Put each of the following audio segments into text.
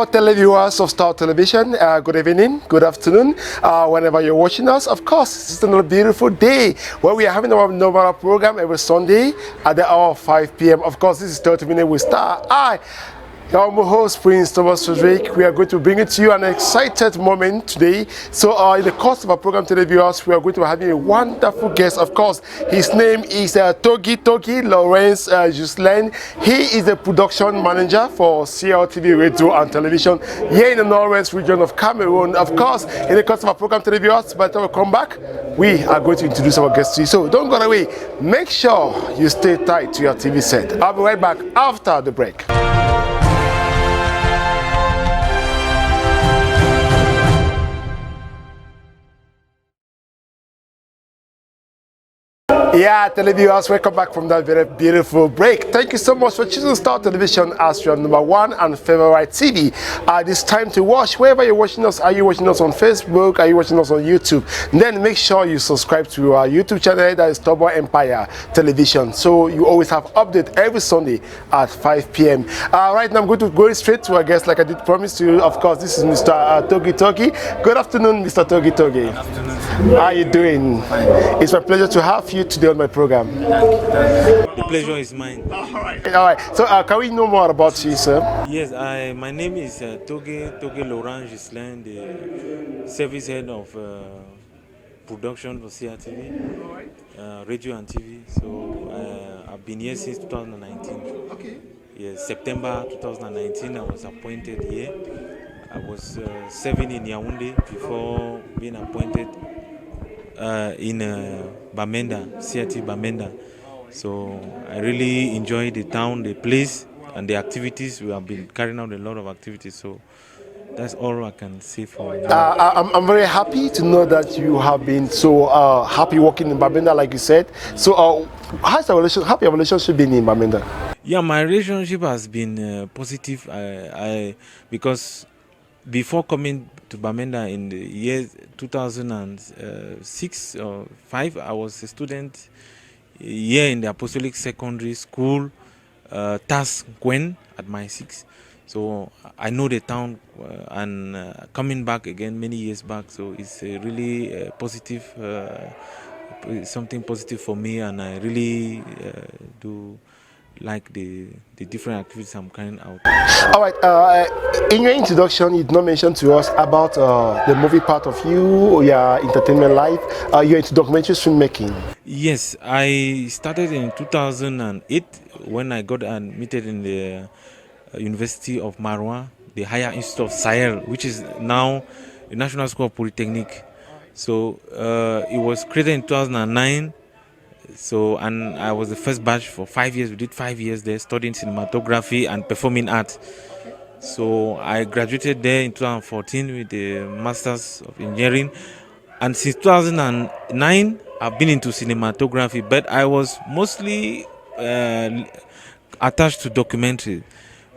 Hello, televiewers of Star Television. Good evening, good afternoon, whenever you're watching us. Of course, it's another beautiful day where we are having our normal program every Sunday at the hour of 5 p.m. Of course, this is 30 Minutes with Star. I'm host, Prince Thomas Frederick. We are going to bring it to you an excited moment today. So in the course of our program, televiewers, we are going to have a wonderful guest. Of course, his name is TOGUE Laurent Gislain. He is the production manager for CLTV Radio and Television here in the Northwest region of Cameroon. Of course, in the course of our program, televiewers, by the time we come back, we are going to introduce our guest to you. So don't go away. Make sure you stay tight to your TV set. I'll be right back after the break. Yeah, televiewers, welcome back from that very beautiful break. Thank you so much for choosing Star Television as your number one and favorite TV. This time to watch. Wherever you're watching us, are you watching us on Facebook? Are you watching us on YouTube? Then make sure you subscribe to our YouTube channel, that is Turbo Empire Television. So you always have update every Sunday at 5 p.m. Right now, I'm going to go straight to our guest, like I did promise to you. Of course, this is Mr. TOGUE TOGUE. Good afternoon, Mr. TOGUE TOGUE. Good afternoon. How are you doing? Fine. It's my pleasure to have you today on my program. The pleasure is mine. All right. So can we know more about you, sir? Yes, my name is TOGUE Laurent Gislain, the service head of production for CRTV, radio and TV. So I've been here since 2019. Okay. Yes, September 2019 I was appointed here. I was serving in Yaoundé before being appointed in Bamenda, CRT Bamenda. So I really enjoy the town, the place, and the activities. We have been carrying out a lot of activities. So that's all I can say for you. I'm very happy to know that you have been so happy working in Bamenda, like you said. So how's your relationship been in Bamenda? Yeah, my relationship has been positive. Because before coming to Bamenda in the year 2006 or 5, I was a student here in the Apostolic Secondary School, TAS Gwen at my 6. So I know the town and coming back again many years back. So it's a really positive, something positive for me, and I really do like the different activities I'm carrying out. All right. In your introduction, you did not mention to us about the movie part of you, or your entertainment life. You're into documentary filmmaking. Yes, I started in 2008 when I got admitted in the University of Maroua, the Higher Institute of Sahel, which is now the National School of Polytechnic. So it was created in 2009. So, and I was the first batch for 5 years. We did 5 years there studying cinematography and performing art. So I graduated there in 2014 with the Masters of Engineering. And since 2009, I've been into cinematography, but I was mostly attached to documentary.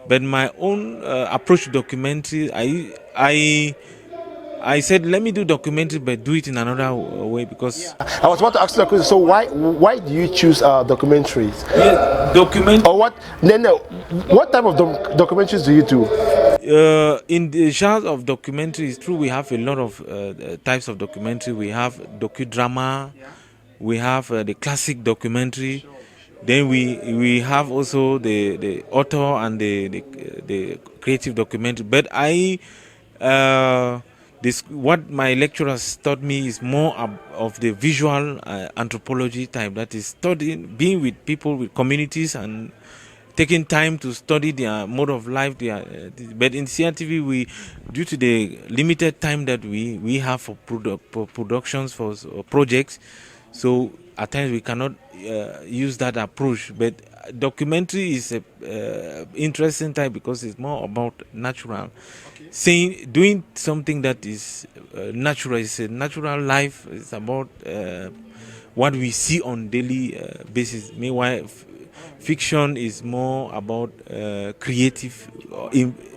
But my own approach to documentary, I said, let me do documentary, but do it in another way, because I was about to ask you that question. So why do you choose documentaries? Yeah, document. Or what? Then what type of documentaries do you do? In the genre of documentary, it's true we have a lot of types of documentary. We have docudrama, we have the classic documentary. Then we have also the author and the creative documentary. But what my lecturers taught me is more of the visual anthropology type. That is studying, being with people, with communities, and taking time to study their mode of life. But in CRTV, due to the limited time that we have for productions, for projects, so at times we cannot use that approach. But documentary is a interesting type because it's more about natural. Doing something that is natural, is a natural life. It's about what we see on daily basis. Meanwhile, fiction is more about creative,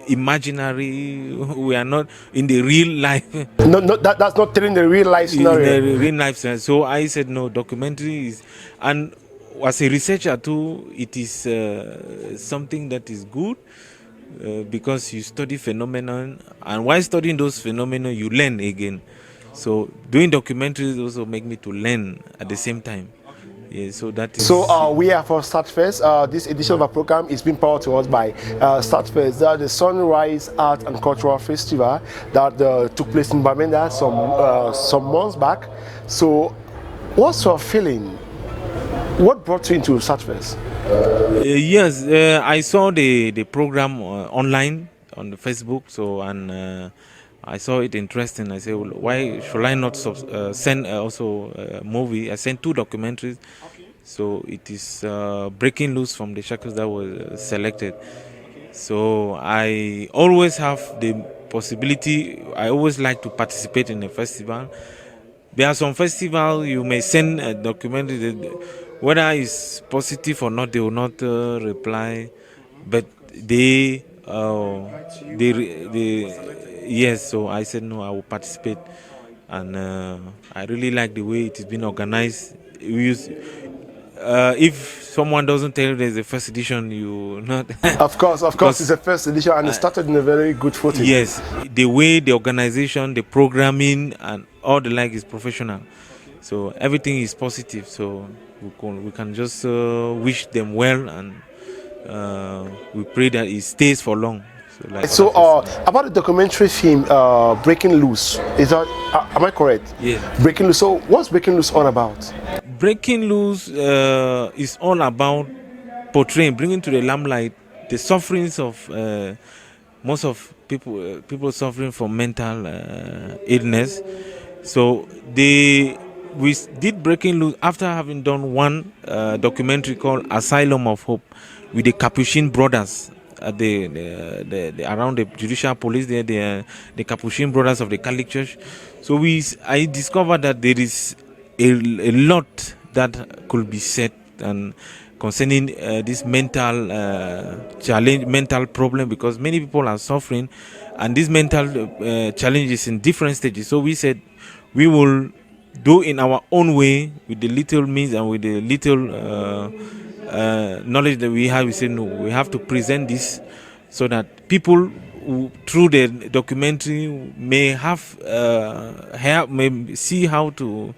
imaginary. We are not in the real life. No, that's not telling the real life scenario. In the real life scenario. So I said no. Documentary is, and as a researcher too, it is something that is good. because you study phenomenon, and while studying those phenomena, you learn again. So doing documentaries also make me to learn at the same time. Yeah, so that is. So we are for Start First. This edition of our program is being powered to us by Start First. The Sunrise Art and Cultural Festival that took place in Bamenda some months back. So, what's your feeling? What brought you into Start First? Yes, I saw the program online on the Facebook. So and. I saw it interesting. I said, well, why should I not send also a movie? I sent 2 documentaries. So it is Breaking Loose from the Shackles that was selected. So I always have the possibility, I always like to participate in a festival. There are some festivals you may send a documentary, whether it's positive or not, they will not reply, but yes. So I said no, I will participate, and I really like the way it has been organized. If someone doesn't tell you there's a first edition, you not. Of course, it's the first edition, and it started in a very good footing. Yes, the way the organization, the programming, and all the like is professional. So everything is positive. So we can just wish them well, and we pray that it stays for long. So about the documentary film Breaking Loose, is that am I correct? Yeah. Breaking Loose. So what's Breaking Loose all about? Breaking Loose is all about portraying, bringing to the limelight the sufferings of most of people suffering from mental illness. So we did Breaking Loose after having done one documentary called Asylum of Hope with the Capuchin brothers at the around the judicial police there, the Capuchin brothers of the Catholic Church. So I discovered that there is a lot that could be said and concerning this mental challenge, mental problem, because many people are suffering, and these mental challenges in different stages. So we said we will do in our own way with the little means and with the little knowledge that we have. We say no, we have to present this so that people who, through the documentary, may have may see how to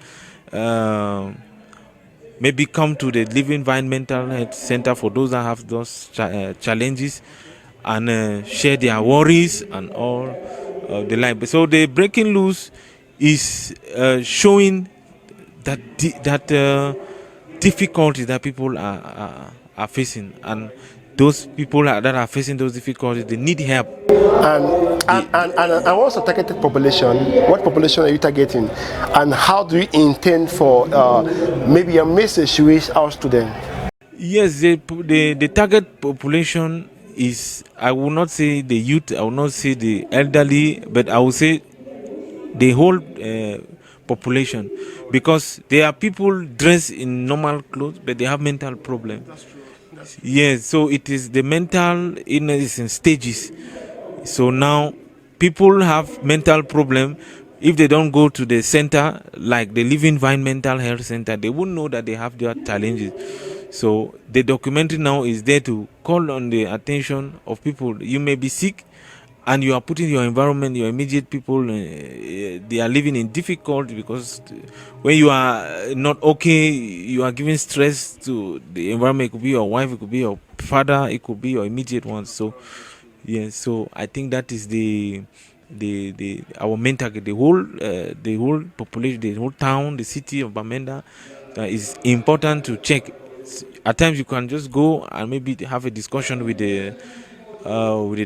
maybe come to the Living Vine Mental Health Center for those that have those challenges, and share their worries and all the like. So the Breaking Loose is showing that difficulties that people are facing, and those people that are facing those difficulties, they need help. And what's the targeted population? What population are you targeting? And how do you intend for maybe a message you wish out to them? Yes, the target population is, I will not say the youth, I will not say the elderly, but I will say the whole population, because there are people dressed in normal clothes, but they have mental problems. That's true. Yes, so it is the mental illness in stages. So now people have mental problem. If they don't go to the center, like the Living Vine Mental Health Center, they won't know that they have their challenges. So the documentary now is there to call on the attention of people. You may be sick, and you are putting your environment, your immediate people, they are living in difficulty, because when you are not okay, you are giving stress to the environment. It could be your wife, it could be your father, it could be your immediate ones. So yes, so I think that is our main target. The whole population, the whole town, the city of Bamenda is important to check. At times you can just go and maybe have a discussion with the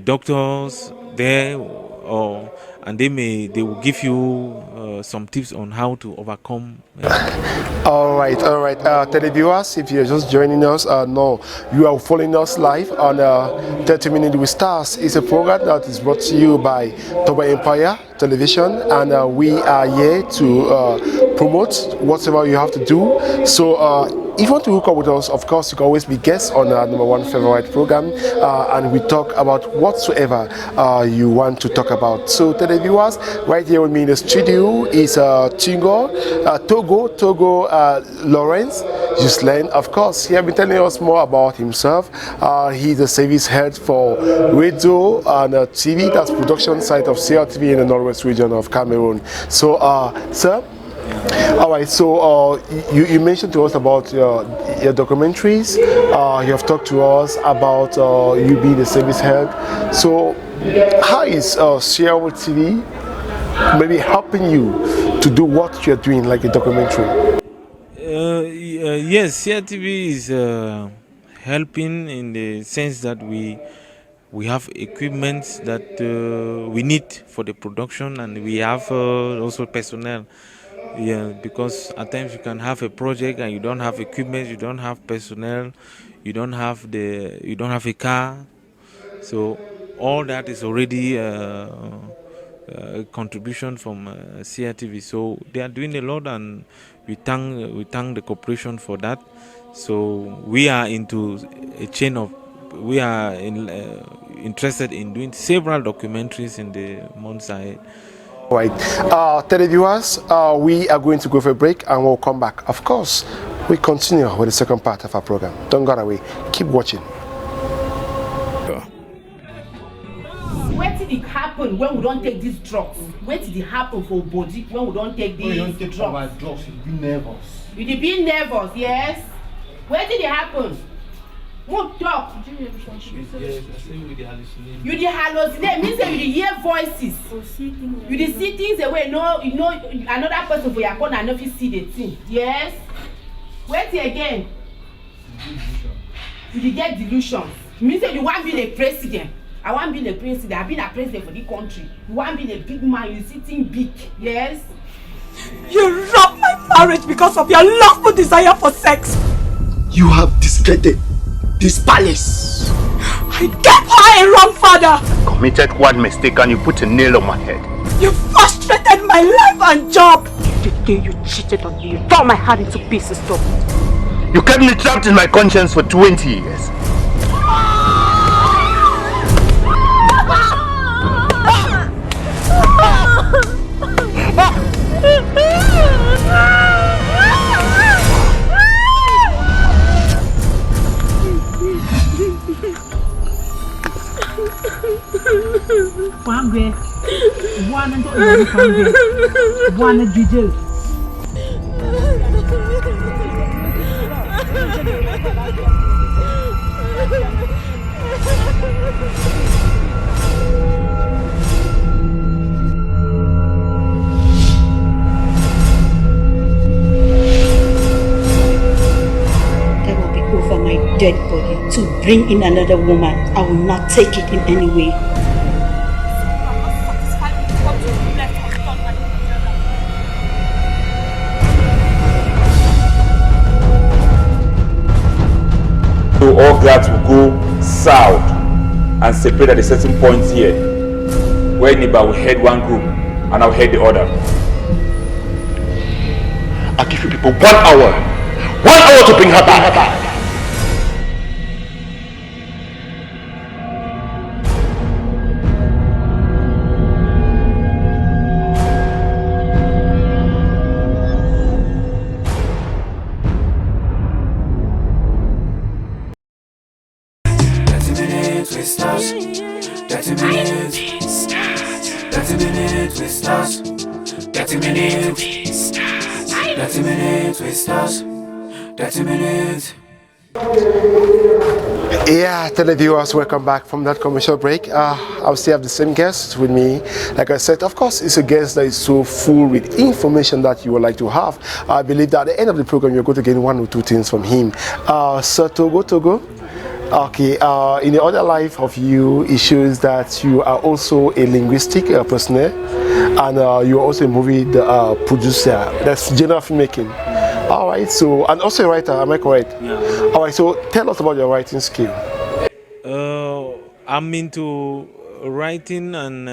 doctors there, and they will give you some tips on how to overcome. All right. Televiewers, if you're just joining us, no, you are following us live on 30 Minutes with Stars. It's a program that is brought to you by Toba Empire Television, and we are here to promote whatever you have to do. So if you want to hook up with us, of course, you can always be guests on our number one favorite program, and we talk about whatsoever you want to talk about. So, televiewers, right here with me in the studio is Togue Laurent. Ghislaine, of course, he has been telling us more about himself. He's a service head for radio and TV, that's production site of CRTV in the Northwest region of Cameroon. So, sir, all right, so you mentioned to us about your documentaries. You have talked to us about you being the service head. So how is Sierra TV maybe helping you to do what you're doing, like a documentary? Yes, CRTV is helping in the sense that we have equipment that we need for the production, and we have also personnel. Yeah, because at times you can have a project and you don't have equipment, you don't have personnel, you don't have a car. So all that is already a contribution from CRTV. So they are doing a lot, and we thank the corporation for that. So we are into a chain of interested in doing several documentaries in the months ahead. All right, televiewers, we are going to go for a break and we'll come back. Of course, we continue with the second part of our program. Don't go away. Keep watching. What did it happen when we don't take these drugs? What did it happen for body when we don't take these drugs? Our drugs, you'll be nervous. You be nervous, yes? Where did it happen? Who talk? Yes, I say with the hallucination. You the hallucinate means that you hear voices. You the see things away. No, you know another person for your corner and if you see the thing. Yes. Wait again. You the get delusions. Means that you want to be a president. I want to be a president. I've been a president for the country. You want to be a big man. You sitting big. Yes. You robbed my marriage because of your lawful desire for sex. You have discredited this palace. I gave her a wrong father. Committed one mistake and you put a nail on my head. You frustrated my life and job. The day you cheated on me, you tore my heart into pieces, stop. You kept me trapped in my conscience for 20 years. That will be over my dead body. To bring in another woman, I will not take it in any way. So all guards will go south and separate at a certain point here, where Niba will head one group and I'll head the other. I'll give you people 1 hour. 1 hour to bring her back. Yeah, televiewers, welcome back from that commercial break. I'll still have the same guest with me. Like I said, of course, it's a guest that is so full with information that you would like to have. I believe that at the end of the program, you're going to gain 1 or 2 things from him. Sir Togo. Okay, in the other life of you, it shows that you are also a linguistic personnel, and you're also a movie producer. That's general filmmaking. All right, so, and also a writer, am I correct? Yeah. All right, so tell us about your writing skill. I'm into writing, and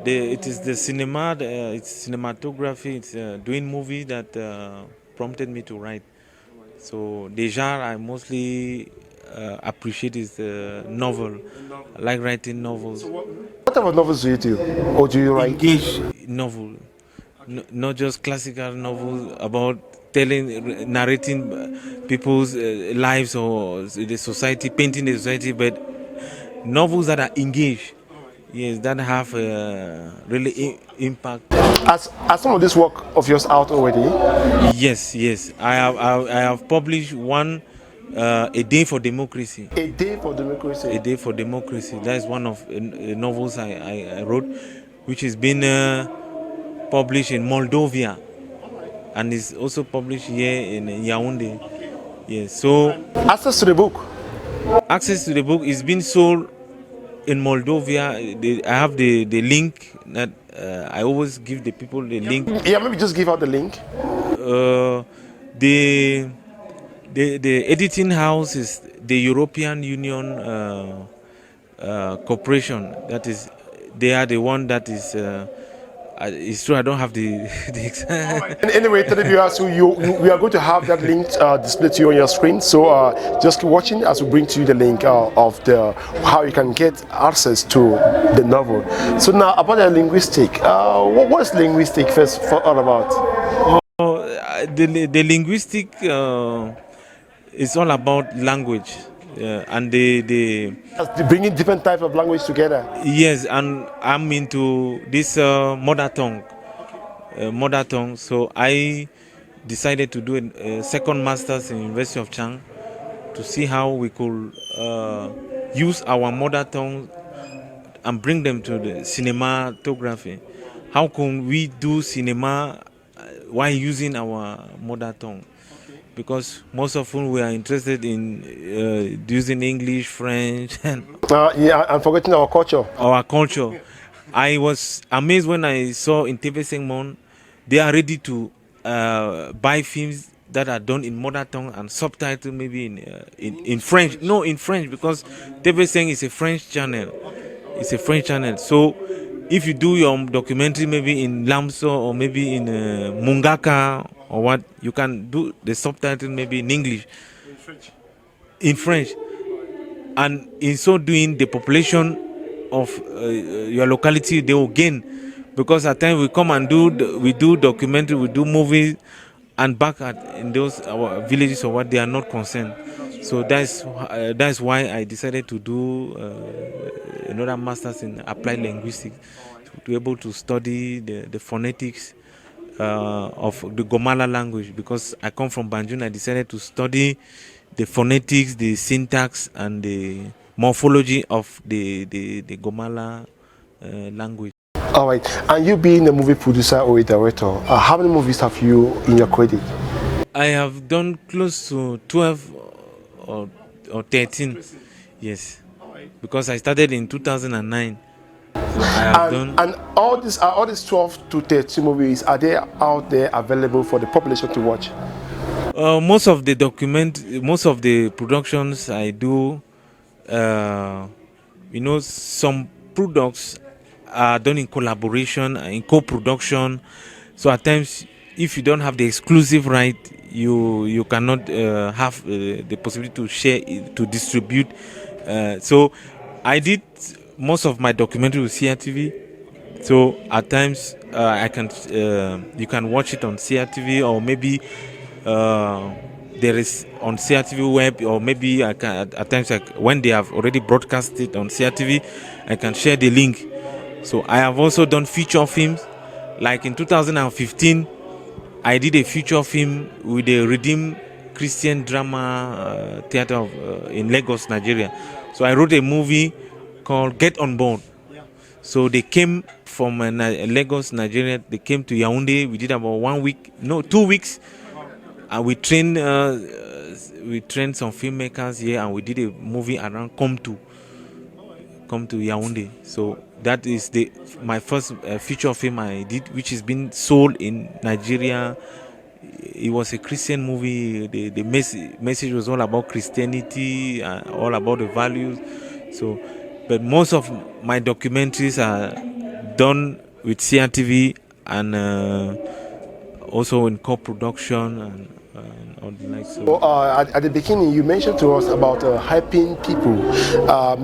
it is the cinema, it's cinematography, it's doing movie that prompted me to write. So the genre I mostly appreciate is the novel. I like writing novels. What type of novels do you do? Or do you write? Engage novel, not just classical novels about telling, narrating people's lives or the society, painting the society, but novels that are engaged. Yes, that have really impact. Has some of this work of yours out already? Yes, yes. I have published one, A Day for Democracy. A Day for Democracy. A Day for Democracy. That is one of the novels I wrote, which has been published in Moldova, and is also published here in Yaoundé. Yes. So Access to the book. access to the book is being sold in Moldova. I have the link that I always give the people the link. Yeah, maybe just give out the link. The editing house is the European Union Corporation. That is, they are the one that is. It's true. I don't have the. Anyway, tell the viewers, we are going to have that link displayed to you on your screen. So just keep watching as we bring to you the link of the how you can get access to the novel. So now about the linguistic. What is linguistic first for all about? The linguistic is all about language, and the bringing different types of language together. yes, and I'm into this mother tongue. So I decided to do a second master's in University of Chang to see how we could use our mother tongue and bring them to the cinematography. How can we do cinema while using our mother tongue? Because most often we are interested in using English, French, and yeah, I'm forgetting our culture. Our culture. I was amazed when I saw in TV Sengmon, they are ready to buy films that are done in mother tongue and subtitled maybe in French. No, in French, because TV Seng is a French channel. It's a French channel. So if you do your documentary maybe in Lamso or maybe in Mungaka or what, you can do the subtitle maybe in English, in French, and in so doing, the population of your locality, they will gain, because at times we come and we do documentary, we do movies, and back in those our villages or what, they are not concerned. So that's why I decided to do another master's in applied linguistics, to be able to study the phonetics of the Gomala language, because I come from Banjul. I decided to study the phonetics, the syntax, and the morphology of the Gomala language. All right, and you being a movie producer or a director, how many movies have you in your credit? I have done close to 12 or 13, yes, because I started in 2009. So I have done. And all these 12 to 13 movies, are they out there available for the population to watch? Most of the productions I do, some products are done in collaboration, in co-production. So at times, if you don't have the exclusive right, you cannot have the possibility to share, to distribute. So I did most of my documentary with CRTV. So at times you can watch it on CRTV, or maybe there is on CRTV web, or maybe I can at times, like when they have already broadcast it on CRTV, I can share the link. So I have also done feature films, like in 2015 I did a feature film with the Redeemed Christian Drama Theatre in Lagos, Nigeria. So I wrote a movie called Get On Board. So they came from Lagos, Nigeria. They came to Yaoundé. We did about 2 weeks, and we trained some filmmakers here, and we did a movie around Come to Yaoundé. So that is my first feature film I did, which has been sold in Nigeria. It was a Christian movie. The message was all about Christianity, all about the values. So, but most of my documentaries are done with CRTV, and also in co-production, and and all the like. So, So at the beginning, you mentioned to us about hyping people,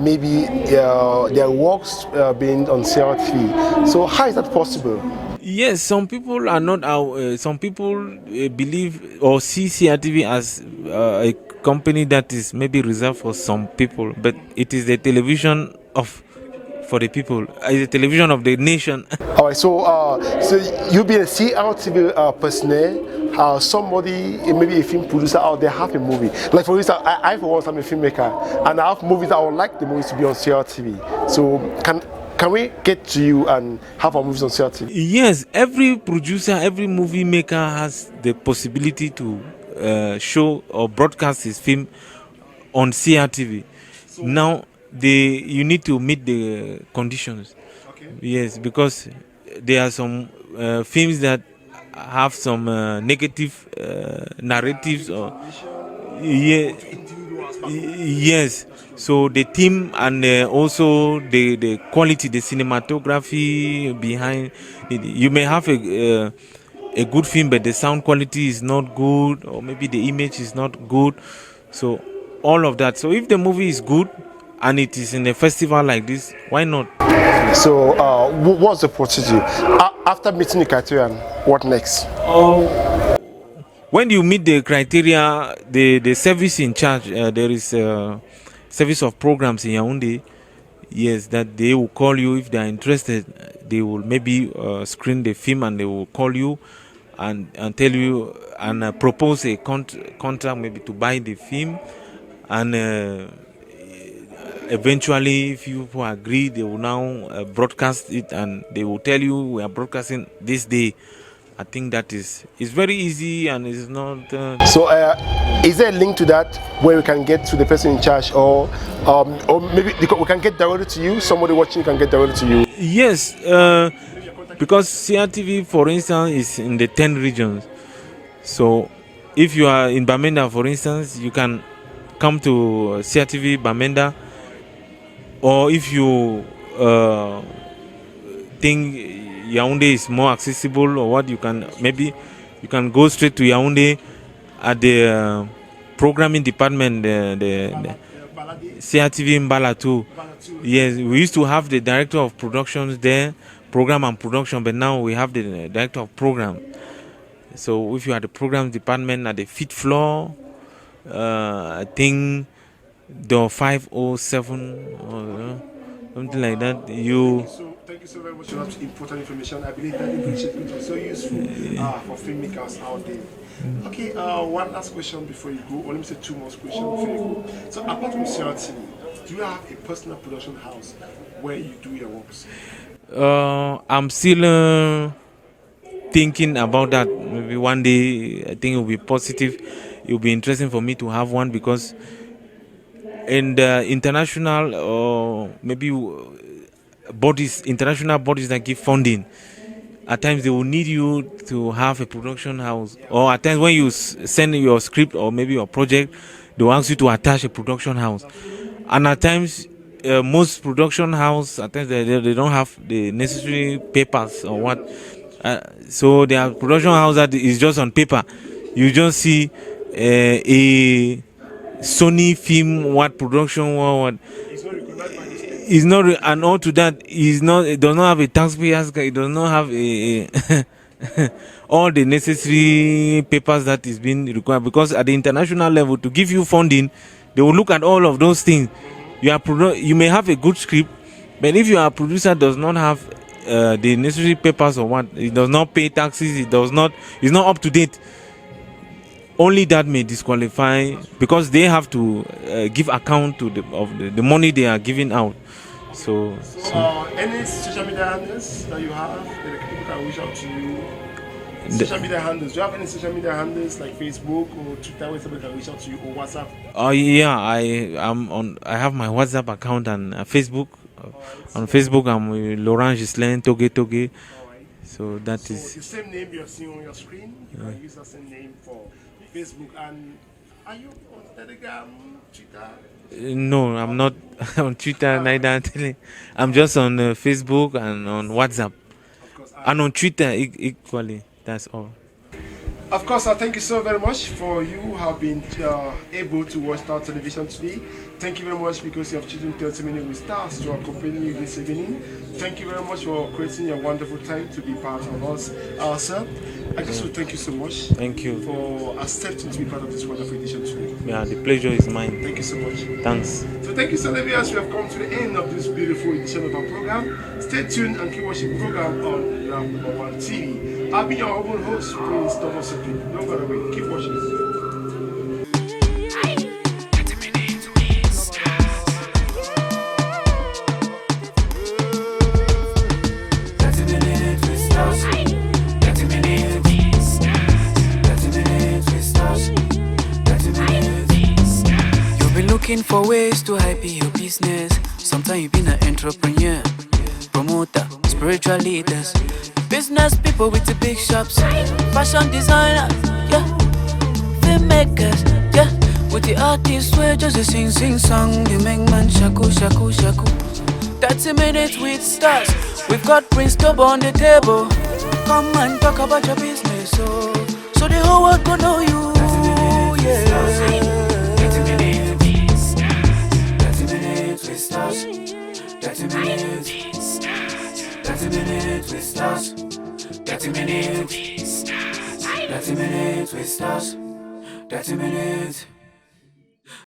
maybe their works being on CRTV. So, how is that possible? yes, some people are not. Some people believe or see CRTV as a company that is maybe reserved for some people, but it is the television of for the people. It's the television of the nation. All right, so you being a CRTV personnel, somebody, maybe a film producer out there have a movie. Like for instance, I for once I'm a filmmaker, and I have movies that I would like the movies to be on CRTV. So can we get to you and have our movies on CRTV? Yes, every producer, every movie maker has the possibility to show or broadcast his film on CRTV. Now, you need to meet the conditions. Okay. Yes, because there are some films that have some negative narratives or yes. So the theme and also the quality, the cinematography behind it. You may have a good film, but the sound quality is not good, or maybe the image is not good. So all of that. So if the movie is good and it is in a festival like this, why not? So what's the procedure? After meeting the criterion, what next? When you meet the criteria, the service in charge, there is a service of programs in Yaoundé. Yes, that they will call you if they are interested. They will maybe screen the film and they will call you and tell you and propose a contract maybe to buy the film, and eventually if you agree, they will now broadcast it and they will tell you we are broadcasting this day. I think that it's very easy and it's not. So, is there a link to that where we can get to the person in charge, or maybe we can get directly to you? Somebody watching can get directly to you. Yes, because CRTV, for instance, is in the 10 regions. So, if you are in Bamenda, for instance, you can come to CRTV Bamenda, or if you think Yaoundé is more accessible or what, you can go straight to Yaoundé at the programming department, the CRTV Mbala too. Yes, we used to have the director of productions there, program and production, but now we have the director of program. So if you are the program department at the fifth floor, I think the 507 or something like that, you. Thank you so very much for that important information. I believe that it was so useful for filmmakers out there. Okay, one last question before you go, or let me say two more questions before you go. So, apart from CRTV, do you have a personal production house where you do your works? I'm still thinking about that. Maybe one day, I think it will be positive. It will be interesting for me to have one, because in the international or maybe international bodies that give funding, at times they will need you to have a production house, or at times when you send your script or maybe your project, they will ask you to attach a production house. And at times most production house, at times they don't have the necessary papers or what, so their production house that is just on paper. You just see a Sony film, what production, what is not, and all to that is not. It does not have a taxpayers. It does not have a all the necessary papers that is being required. Because at the international level, to give you funding, they will look at all of those things. You may have a good script, but if your producer does not have the necessary papers or what, it does not pay taxes. It's not up to date. Only that may disqualify, because they have to give account to the money they are giving out. So any social media handles that you have that people can reach out to you? Social media handles. Do you have any social media handles like Facebook or Twitter where somebody can reach out to you, or WhatsApp? Oh yeah, I have my WhatsApp account and Facebook. On Facebook, I'm with Laurent Gislain TOGUE TOGUE. So that is the same name you're seeing on your screen. You can use that same name for Facebook. And are you on Telegram, Twitter? No, I'm not on Twitter neither. I'm just on Facebook and on WhatsApp, and on Twitter equally. That's all. Of course, thank you so very much for you have been able to watch our television today. Thank you very much because you have chosen 30 minutes with stars to accompany you this evening. Thank you very much for creating a wonderful time to be part of us. Sir, I just want to thank you so much. Thank you For accepting to be part of this wonderful edition today. Yeah, the pleasure is mine. Thank you so much. Thanks. So thank you so much. We have come to the end of this beautiful edition of our program. Stay tuned and keep watching the program on number 1 TV. I'll be your own host, Prince Thomas. Don't go away. Keep watching. Looking for ways to hype your business. Sometimes you've been an entrepreneur, promoter, spiritual leaders, business people with the big shops, fashion designers, yeah, filmmakers, yeah, with the artists where just a sing song, you make man shaku shaku shaku. 30 minutes with stars, we've got Prince Tobe on the table. Come and talk about your business, so the whole world will know you, yeah. 30 minutes, 30 minutes with stars, 30 minutes, 30 minutes with stars, 30 minutes.